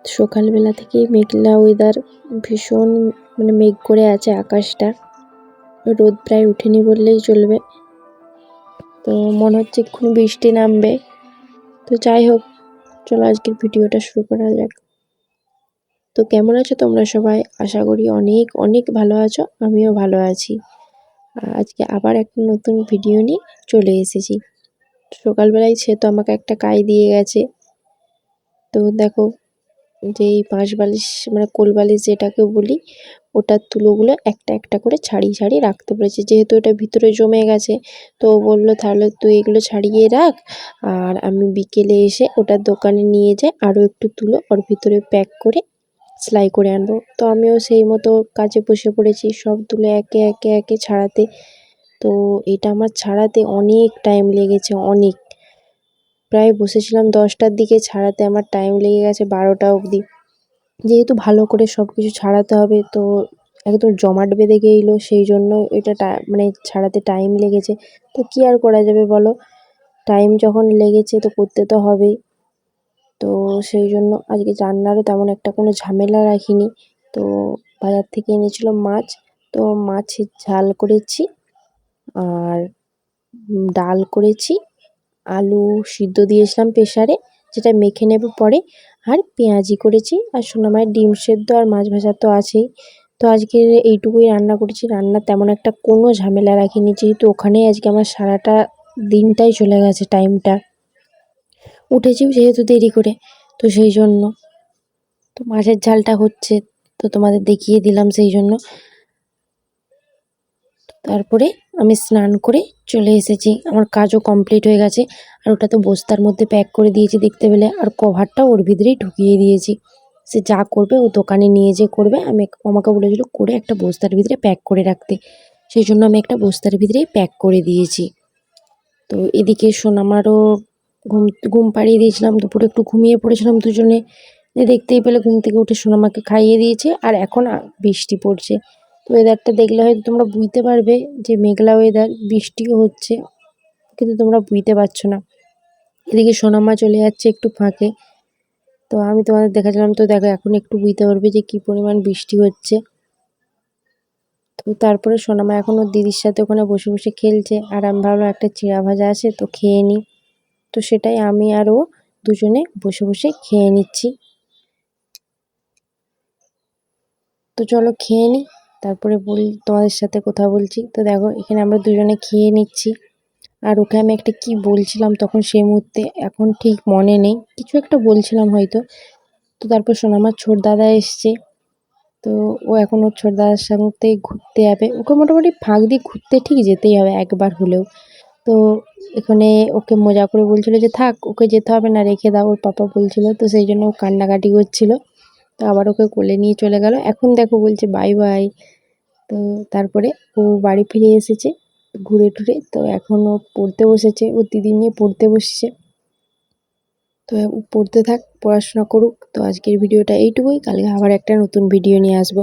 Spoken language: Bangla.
সকালবেলা থেকেই মেঘলা ওয়েদার, ভীষণ মানে মেঘ করে আছে আকাশটা, রোদ প্রায় উঠেনি বললেই চলবে। তো মনে হচ্ছে এক্ষুনি বৃষ্টি নামবে। তো যাই হোক, চলো আজকের ভিডিওটা শুরু করা যাক। তো কেমন আছো তোমরা সবাই? আশা করি অনেক অনেক ভালো আছো, আমিও ভালো আছি। আজকে আবার একটা নতুন ভিডিও নিয়ে চলে এসেছি। সকালবেলায় সে তো আমাকে একটা কাই দিয়ে গেছে। তো দেখো, যে এই বাঁশ বালিশ মানে কোল বালিশ যেটাকে বলি, ওটার তুলোগুলো একটা একটা করে ছাড়িয়ে ছাড়িয়ে রাখতে পেরেছি, যেহেতু এটা ভিতরে জমে গেছে। তো ও বললো তাহলে তুই এগুলো ছাড়িয়ে রাখ, আর আমি বিকেলে এসে ওটার দোকানে নিয়ে যাই, আরও একটু তুলো ওর ভিতরে প্যাক করে সেলাই করে আনবো। তো আমিও সেই মতো কাজে বসে পড়েছি, সব তুলো একে একে একে ছাড়াতে। তো এটা আমার ছাড়াতে অনেক টাইম লেগেছে, অনেক। প্রায় বসেছিলাম 10টার দিকে, ছাড়াতে আমার টাইম লেগে গেছে 12টা অবধি। যেহেতু ভালো করে সব কিছু ছাড়াতে হবে, তো একদম জমাট বেঁধে গেছিলো, সেই জন্য এটা মানে ছাড়াতে টাইম লেগেছে। তো কী আর করা যাবে বলো, টাইম যখন লেগেছে তো করতে তো হবেই। তো সেই জন্য আজকে রান্নারও তেমন একটা কোনো ঝামেলা রাখিনি। তো বাজার থেকে এনেছিল মাছ, তো মাছের ঝাল করেছি, আর ডাল করেছি, আলু সিদ্ধ দিয়েছিলাম প্রেসারে, যেটা মেখে নেব পরে, আর পেঁয়াজি করেছি, আর সোনামায়ের ডিম সেদ্ধ আর মাছ ভাজা তো আছেই। তো আজকে এইটুকুই রান্না করেছি, রান্না তেমন একটা কোনো ঝামেলা রাখিনি, যেহেতু ওখানেই আজকে আমার সারাটা দিনটাই চলে গেছে, টাইমটা। উঠেছিও যেহেতু দেরি করে, তো সেই জন্য। তো মাছের ঝালটা হচ্ছে, তো তোমাদের দেখিয়ে দিলাম সেই জন্য। তারপরে আমি স্নান করে চলে এসেছি, আমার কাজও কমপ্লিট হয়ে গেছে। আর ওটা তো বস্তার মধ্যে প্যাক করে দিয়েছি দেখতে পেলে, আর কভারটাও ওর ভিতরেই ঢুকিয়ে দিয়েছি। সে যা করবে ও দোকানে নিয়ে যেয়ে করবে, আমাকে বলেছিল করে একটা বস্তার ভিতরে প্যাক করে রাখতে, সেই জন্য আমি একটা বস্তার ভিতরেই প্যাক করে দিয়েছি। তো এদিকে সোনামারও ঘুম পাড়িয়ে দিয়েছিলাম, দুপুরে একটু ঘুমিয়ে পড়েছিলাম দুজনে। দেখতেই পেলে ঘুম থেকে উঠে সোনামাকে খাইয়ে দিয়েছে, আর এখন বৃষ্টি পড়ছে। তো ওয়েদারটা দেখলে হয়তো তোমরা বুঝতে পারবে যে মেঘলা ওয়েদার, বৃষ্টিও হচ্ছে, কিন্তু তোমরা বুঝতে পারছো না। এদিকে সোনামা চলে যাচ্ছে একটু ফাঁকে, তো আমি তোমাদের দেখাচ্ছিলাম। তো দেখো, এখন একটু বুঝতে পারবে যে কি পরিমাণ বৃষ্টি হচ্ছে। তো তারপরে সোনামা এখন ওর দিদির সাথে ওখানে বসে বসে খেলছে, আর আমি ভাবলাম একটা চিড়া ভাজা আছে তো খেয়ে নিই। তো সেটাই আমি আর ও দুজনে বসে বসে খেয়ে নিচ্ছি। তো চলো খেয়ে নিই, তারপরে তোমাদের সাথে কথা বলছি। তো দেখো, এখানে আমরা দুজনে খেয়ে নিচ্ছি, আর ওকে আমি একটা কি বলছিলাম তখন সেই মুহূর্তে, এখন ঠিক মনে নেই, কিছু একটা বলছিলাম হয়তো। তো তারপর সোনামার ছোট দাদা এসছে, তো ও এখন ওর ছোট দাদার সাথে ঘুরতে যাবে। ওকে মোটামুটি ফাঁক দিয়ে ঘুরতে ঠিক যেতেই হবে একবার হলেও। তো এখানে ওকে মজা করে বলছিল যে থাক, ওকে যেতে হবে না, রেখে দাও, ওর পাপা বলছিল। তো সেই জন্য ও কান্নাকাটি করছিল, তো আবার ওকে কোলে নিয়ে চলে গেল। এখন দেখো বলছে বাই বাই। তো তারপরে ও বাড়ি ফিরে এসেছে ঘুরে টুরে, তো এখন ও পড়তে বসেছে, ও দিদি নিয়ে পড়তে বসছে। তো ও পড়তে থাক, পড়াশোনা করুক। তো আজকের ভিডিওটা এইটুকুই, কালকে আবার একটা নতুন ভিডিও নিয়ে আসবো।